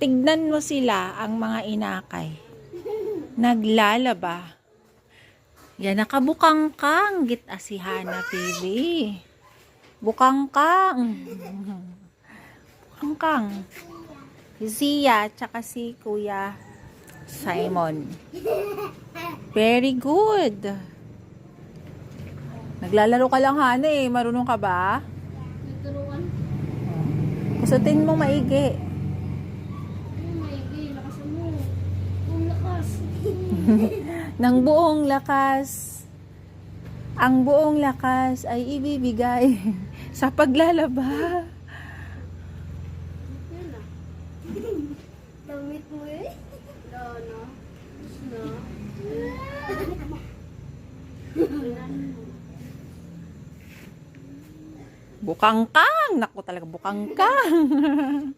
Tignan mo sila, ang mga inakay. Naglalaba. Yan, nakabukangkang. Git asihana, baby. Bukangkang. Bukangkang. Zia, tsaka si Kuya Simon. Very good. Naglalaro ka lang, Hana eh. Marunong ka ba? Nagturuan. Kusutin mo maigi. Maigi, lakas mo. Ang lakas. Ng buong lakas. Ang buong lakas ay ibibigay sa paglalaba. Yan na. Damit mo eh. No. Bukangkang! Naku talaga, bukangkang!